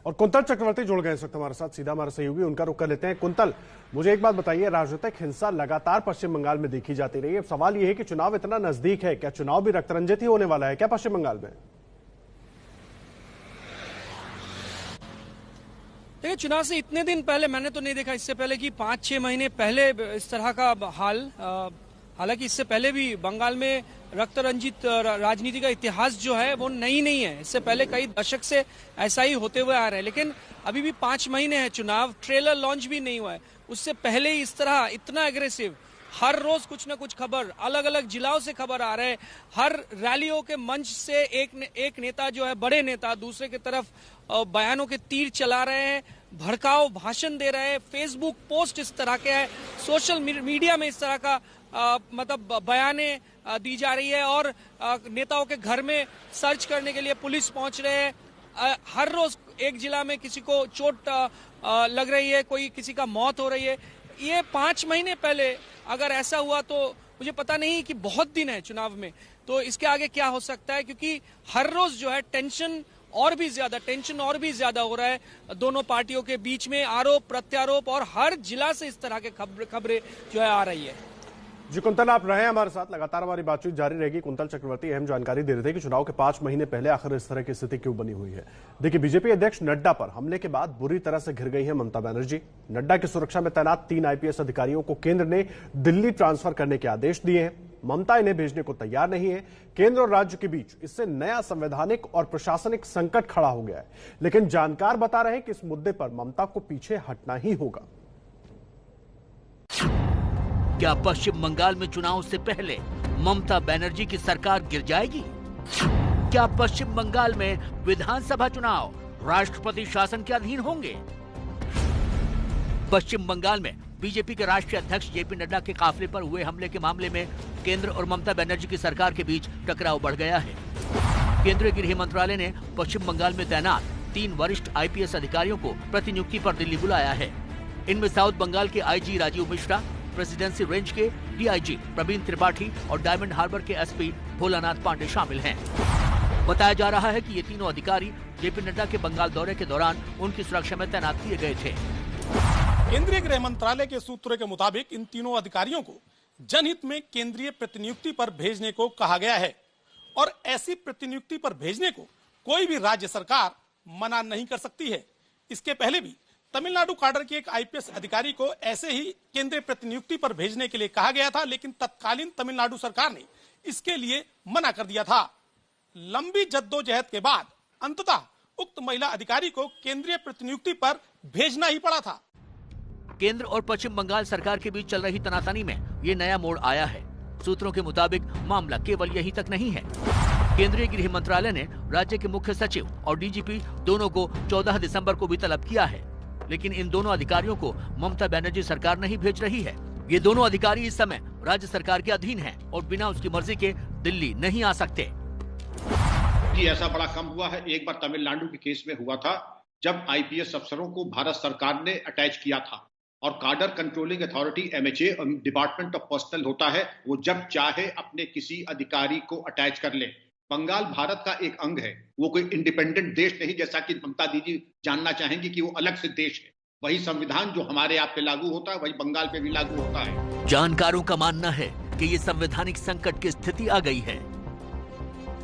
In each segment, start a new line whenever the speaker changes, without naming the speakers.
और कुंतल चक्रवर्ती जुड़ गए इस वक्त हमारे साथ, सीधा हमारे सहयोगी, उनका रुख कर लेते हैं। कुंतल, मुझे एक बात बताइए, राजनीतिक हिंसा लगातार पश्चिम बंगाल में देखी जाती रही है। सवाल यह है कि चुनाव इतना नजदीक है, क्या चुनाव भी रक्तरंजित ही होने वाला है क्या पश्चिम बंगाल में?
देखिए, चुनाव से इतने दिन पहले मैंने तो नहीं देखा, इससे पहले कि 5-6 महीने पहले इस तरह का हाल। हालांकि इससे पहले भी बंगाल में रक्त रंजित राजनीति का इतिहास जो है वो नहीं है। इससे पहले कई दशक से ऐसा ही होते हुए आ रहा है, लेकिन अभी भी 5 महीने हैं चुनाव, ट्रेलर लॉन्च भी नहीं हुआ है। उससे पहले ही इस तरह इतना एग्रेसिव, हर रोज कुछ ना कुछ खबर, अलग अलग जिलाओं से खबर आ रहे हैं। हर रैलियों के मंच से एक नेता जो है, बड़े नेता, दूसरे की तरफ बयानों के तीर चला रहे हैं, भड़काऊ भाषण दे रहे हैं, फेसबुक पोस्ट इस तरह के है, सोशल मीडिया में इस तरह का मतलब बयानें दी जा रही है, और नेताओं के घर में सर्च करने के लिए पुलिस पहुंच रहे हैं। हर रोज एक जिला में किसी को चोट लग रही है, कोई किसी का मौत हो रही है। ये 5 महीने पहले अगर ऐसा हुआ तो मुझे पता नहीं कि बहुत दिन है चुनाव में, तो इसके आगे क्या हो सकता है, क्योंकि हर रोज जो है टेंशन और भी ज्यादा हो रहा है दोनों पार्टियों के बीच में, आरोप प्रत्यारोप, और हर जिला से इस तरह के खबरें जो है आ रही है।
जी कुंतल, आप रहे हमारे साथ, लगातार हमारी बातचीत जारी रहेगी। कुंतल चक्रवर्ती अहम जानकारी दे रहे थे कि चुनाव के 5 महीने पहले आखिर इस तरह की स्थिति क्यों बनी हुई है। देखिए, बीजेपी अध्यक्ष नड्डा पर हमले के बाद बुरी तरह से घिर गई है ममता बनर्जी। नड्डा की सुरक्षा में तैनात 3 आईपीएस अधिकारियों को केंद्र ने दिल्ली ट्रांसफर करने के आदेश दिए हैं। ममता इन्हें भेजने को तैयार नहीं है। केंद्र और राज्य के बीच इससे नया संवैधानिक और प्रशासनिक संकट खड़ा हो गया है, लेकिन जानकार बता रहे हैं कि इस मुद्दे पर ममता को पीछे हटना ही होगा।
क्या पश्चिम बंगाल में चुनाव से पहले ममता बनर्जी की सरकार गिर जाएगी? क्या पश्चिम बंगाल में विधानसभा चुनाव राष्ट्रपति शासन के अधीन होंगे? पश्चिम बंगाल में बीजेपी के राष्ट्रीय अध्यक्ष जेपी नड्डा के काफिले पर हुए हमले के मामले में केंद्र और ममता बनर्जी की सरकार के बीच टकराव बढ़ गया है। केंद्रीय गृह मंत्रालय ने पश्चिम बंगाल में तैनात 3 वरिष्ठ आईपीएस अधिकारियों को प्रतिनियुक्ति पर दिल्ली बुलाया है। इनमें साउथ बंगाल के IG Rajeev Mishra, Presidency range के डीआईजी प्रवीण त्रिपाठी और डायमंड हार्बर के एसपी भोलानाथ पांडे शामिल हैं। बताया जा रहा है कि ये तीनों अधिकारी जेपी नड्डा के बंगाल दौरे के दौरान उनकी सुरक्षा में तैनात किए गए थे।
केंद्रीय गृह मंत्रालय के सूत्रों के मुताबिक इन तीनों अधिकारियों को जनहित में केंद्रीय प्रतिनियुक्ति पर भेजने को कहा गया है, और ऐसी प्रतिनियुक्ति पर भेजने को कोई भी राज्य सरकार मना नहीं कर सकती है। इसके पहले भी तमिलनाडु काडर के एक आईपीएस अधिकारी को ऐसे ही केंद्रीय प्रतिनियुक्ति पर भेजने के लिए कहा गया था, लेकिन तत्कालीन तमिलनाडु सरकार ने इसके लिए मना कर दिया था। लंबी जद्दोजहद के बाद अंततः उक्त महिला अधिकारी को केंद्रीय प्रतिनियुक्ति पर भेजना ही पड़ा था।
केंद्र और पश्चिम बंगाल सरकार के बीच चल रही तनातनी में ये नया मोड़ आया है। सूत्रों के मुताबिक मामला केवल यहीं तक नहीं है। केंद्रीय गृह मंत्रालय ने राज्य के मुख्य सचिव और डीजीपी दोनों को 14 दिसंबर को भी तलब किया है, लेकिन इन दोनों अधिकारियों को ममता बनर्जी सरकार नहीं भेज रही है। ये दोनों अधिकारी इस समय राज्य सरकार के अधीन हैं और बिना उसकी मर्जी के दिल्ली नहीं आ सकते।
जी, ऐसा बड़ा कम हुआ है। एक बार तमिलनाडु के केस में हुआ था, जब आईपीएस अफसरों को भारत सरकार ने अटैच किया था, और cadre controlling authority MHA department of personal होता है, वो जब चाहे अपने किसी अधिकारी को अटैच कर ले। बंगाल भारत का एक अंग है, वो कोई इंडिपेंडेंट देश नहीं, जैसा कि ममता दीदी जानना चाहेंगी कि वो अलग से देश है। वही संविधान जो हमारे आप पे लागू होता है, वही बंगाल पे भी लागू होता है।
जानकारों का मानना है कि ये संवैधानिक संकट की स्थिति आ गई है।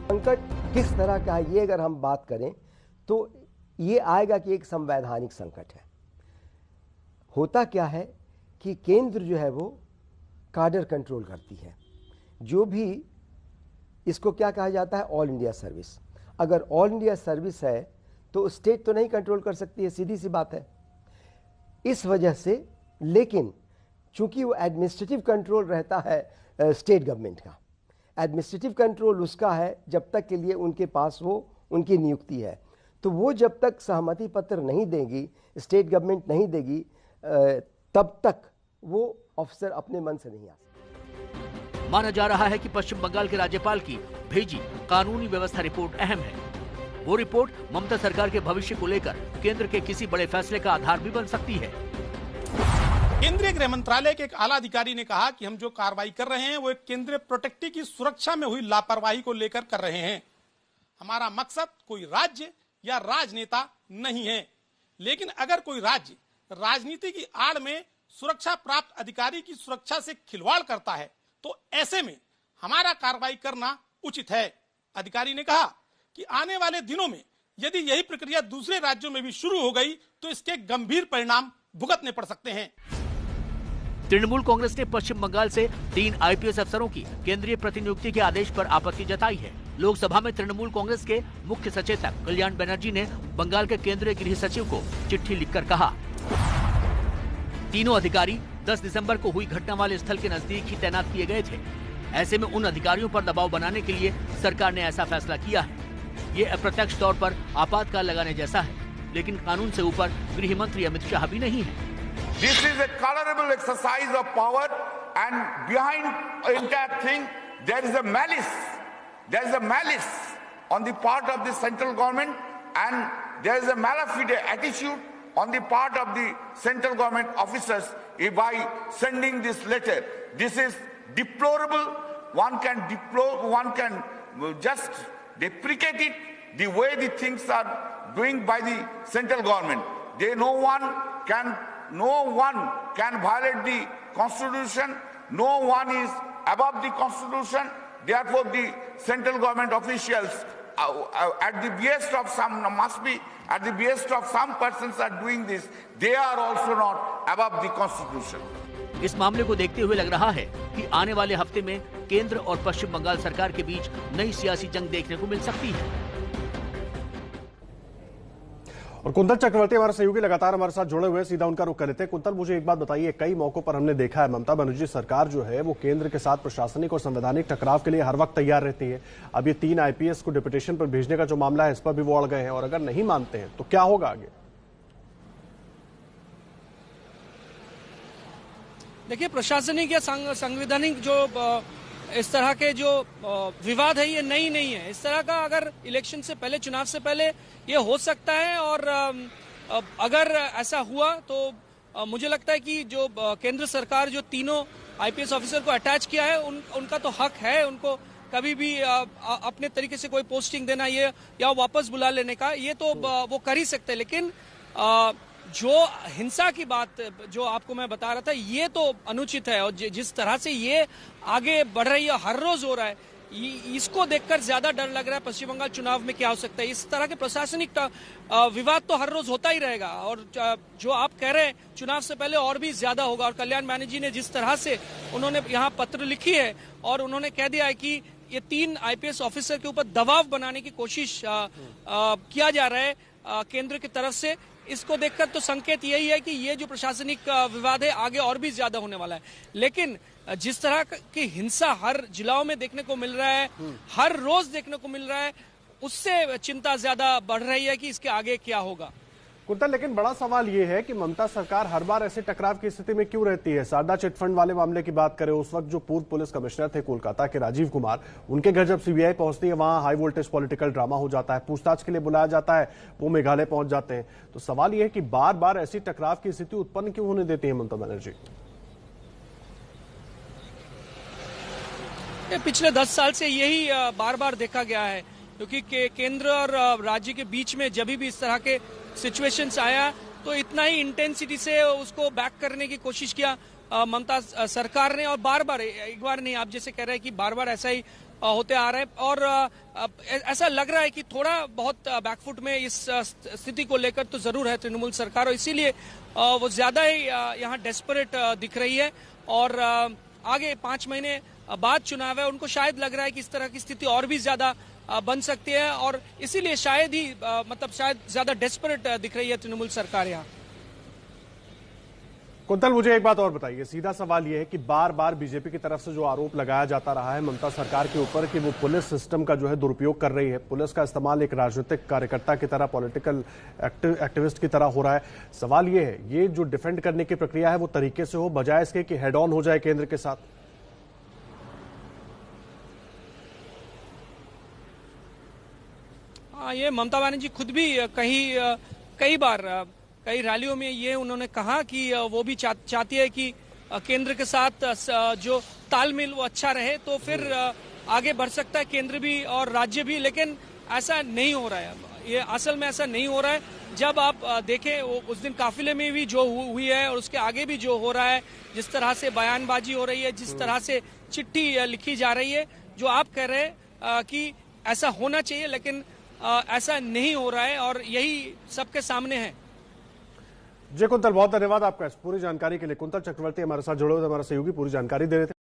संकट किस तरह का है, ये अगर हम बात करें तो ये आएगा कि एक संवैधानिक संकट है। होता क्या है कि केंद्र जो है वो काडर कंट्रोल करती है, जो भी इसको क्या कहा जाता है, ऑल इंडिया सर्विस। अगर ऑल इंडिया सर्विस है तो स्टेट तो नहीं कंट्रोल कर सकती है, सीधी सी बात है। इस वजह से, लेकिन चूंकि वो एडमिनिस्ट्रेटिव कंट्रोल रहता है स्टेट गवर्नमेंट का, एडमिनिस्ट्रेटिव कंट्रोल उसका है जब तक के लिए उनके पास वो उनकी नियुक्ति है। तो वो जब तक सहमति पत्र नहीं देगी, स्टेट गवर्नमेंट नहीं देगी, तब तक वो ऑफिसर अपने मन से नहीं आ सकते।
माना जा रहा है कि पश्चिम बंगाल के राज्यपाल की भेजी कानूनी व्यवस्था रिपोर्ट अहम है। वो रिपोर्ट ममता सरकार के भविष्य को लेकर केंद्र के किसी बड़े फैसले का आधार भी बन सकती है।
केंद्रीय गृह मंत्रालय के एक आला अधिकारी ने कहा कि हम जो कार्रवाई कर रहे हैं वो एक केंद्रीय प्रोटेक्टी की सुरक्षा में हुई लापरवाही को लेकर कर रहे हैं। हमारा मकसद कोई राज्य या राजनेता नहीं है। लेकिन अगर कोई राज्य राजनीति की आड़ में सुरक्षा प्राप्त अधिकारी की सुरक्षा से खिलवाड़ करता है तो ऐसे में हमारा कार्रवाई करना उचित है। अधिकारी ने कहा कि आने वाले दिनों में यदि यही प्रक्रिया दूसरे राज्यों में भी शुरू हो गई तो इसके गंभीर परिणाम भुगतने पड़ सकते हैं।
तृणमूल कांग्रेस ने पश्चिम बंगाल से 3 आईपीएस अफसरों की केंद्रीय प्रतिनियुक्ति के आदेश पर आपत्ति जताई है। लोकसभा में तृणमूल कांग्रेस के मुख्य सचेतक कल्याण बनर्जी ने बंगाल के केंद्रीय गृह सचिव को चिट्ठी लिखकर कहा, तीनों अधिकारी 10 दिसंबर को हुई घटना वाले स्थल के नजदीक ही तैनात किए गए थे। ऐसे में उन अधिकारियों पर दबाव बनाने के लिए सरकार ने ऐसा फैसला किया है। ये अप्रत्यक्ष तौर पर आपातकाल लगाने जैसा है, लेकिन कानून से ऊपर गृह मंत्री अमित शाह भी नहीं है।
This is a colorable exercise of power, and behind the entire thing there is a malice. There is a malice on the part of the central government, and there is a malafide attitude on the part of the central government officers by sending this letter. This is deplorable. One can just deprecate it the way the things are doing by the central government. No one can violate the constitution. No one is above the constitution. Therefore, the central government officials at the behest of some persons are doing this. They are also not above the constitution.
इस मामले को देखते हुए लग रहा है कि आने वाले हफ्ते में केंद्र और पश्चिम बंगाल सरकार के बीच नई सियासी जंग देखने को मिल सकती है।
और कुंतल चक्रवर्ती हमारे सहयोगी लगातार हमारे साथ जुड़े हुए, सीधा उनका रुख कर लेते हैं। कुंतल, मुझे एक बात बताइए, कई मौकों पर हमने देखा है ममता बनर्जी सरकार जो है वो केंद्र के साथ प्रशासनिक और संवैधानिक टकराव के लिए हर वक्त तैयार रहती है। अब ये 3 आईपीएस को डिप्यूटेशन पर भेजने का जो मामला है, इस पर भी वो अड़ गए हैं, और अगर नहीं मानते हैं तो क्या होगा आगे?
देखिए, प्रशासनिक या संवैधानिक जो इस तरह के जो विवाद है ये नई नहीं है। इस तरह का अगर इलेक्शन से पहले, चुनाव से पहले ये हो सकता है, और अगर ऐसा हुआ तो मुझे लगता है कि जो केंद्र सरकार जो तीनों आईपीएस ऑफिसर को अटैच किया है उनका तो हक है उनको कभी भी अपने तरीके से कोई पोस्टिंग देना ये या वापस बुला लेने का, ये तो वो कर ही सकते हैं। लेकिन जो हिंसा की बात जो आपको मैं बता रहा था ये तो अनुचित है, और जिस तरह से ये आगे बढ़ रही है, हर रोज हो रहा है, इसको देखकर ज्यादा डर लग रहा है पश्चिम बंगाल चुनाव में क्या हो सकता है। इस तरह के प्रशासनिक विवाद तो हर रोज होता ही रहेगा, और जो आप कह रहे हैं चुनाव से पहले और भी ज्यादा होगा। और कल्याण बनर्जी ने जिस तरह से उन्होंने यहाँ पत्र लिखी है और उन्होंने कह दिया है कि ये 3 आईपीएस ऑफिसर के ऊपर दबाव बनाने की कोशिश किया जा रहा है केंद्र की तरफ से, इसको देखकर तो संकेत यही है कि ये जो प्रशासनिक विवाद है आगे और भी ज्यादा होने वाला है। लेकिन जिस तरह की हिंसा हर जिलाओं में देखने को मिल रहा है, हर रोज देखने को मिल रहा है, उससे चिंता ज्यादा बढ़ रही है कि इसके आगे क्या होगा।
कुंतल, लेकिन बड़ा सवाल यह है कि ममता सरकार हर बार ऐसे टकराव की स्थिति में क्यों रहती है? शारदा चिटफंड वाले मामले की बात करें, उस वक्त जो पूर्व पुलिस कमिश्नर थे कोलकाता के राजीव कुमार, उनके घर जब सीबीआई पहुंचती है वहां हाई वोल्टेज पॉलिटिकल ड्रामा हो जाता है, पूछताछ के लिए बुलाया जाता है, वो मेघालय पहुंच जाते हैं। तो सवाल यह है कि बार बार ऐसी टकराव की स्थिति उत्पन्न क्यों होने देती है ममता बनर्जी?
पिछले 10 साल से यही बार बार देखा गया है, क्योंकि केंद्र और राज्य के बीच में जब भी इस तरह के सिचुएशंस आया तो इतना ही इंटेंसिटी से उसको बैक करने की कोशिश किया ममता सरकार ने, और बार बार, एक बार नहीं, आप जैसे कह रहे हैं कि बार बार ऐसा ही होते आ रहा है। और ऐसा लग रहा है कि थोड़ा बहुत बैकफुट में इस स्थिति को लेकर तो जरूर है तृणमूल सरकार, और इसीलिए वो ज्यादा ही यहाँ डेस्परेट दिख रही है। और आगे 5 महीने बाद चुनाव है, उनको शायद लग रहा है कि इस तरह की स्थिति और भी ज्यादा बन सकती है, और इसीलिए शायद ही शायद ज्यादा डेस्परेट दिख रही है तृणमूल सरकार यहाँ।
कुंतल, मुझे एक बात और बताइए, सीधा सवाल यह है कि बार बार बीजेपी की तरफ से जो आरोप लगाया जाता रहा है ममता सरकार के ऊपर कि वो पुलिस सिस्टम का जो है दुरुपयोग कर रही है, पुलिस का इस्तेमाल एक राजनीतिक कार्यकर्ता की तरह, पॉलिटिकल एक्टिविस्ट की तरह हो रहा है। सवाल यह है, ये जो डिफेंड करने की प्रक्रिया है वो तरीके से हो, बजाय इसके कि हेड ऑन हो जाए केंद्र के साथ?
ये ममता बनर्जी खुद भी कई बार कई रैलियों में ये उन्होंने कहा कि वो भी चाहती है कि केंद्र के साथ जो तालमेल वो अच्छा रहे, तो फिर आगे बढ़ सकता है केंद्र भी और राज्य भी। लेकिन ऐसा नहीं हो रहा है, ये असल में ऐसा नहीं हो रहा है। जब आप देखें उस दिन काफिले में भी जो हुई है और उसके आगे भी जो हो रहा है, जिस तरह से बयानबाजी हो रही है, जिस तरह से चिट्ठी लिखी जा रही है, जो आप कह रहे हैं कि ऐसा होना चाहिए, लेकिन ऐसा नहीं हो रहा है और यही सबके सामने है।
जय कुंतल, बहुत धन्यवाद आपका इस पूरी जानकारी के लिए। कुंतल चक्रवर्ती हमारे साथ जुड़े हुए हमारा सहयोगी पूरी जानकारी दे रहे थे।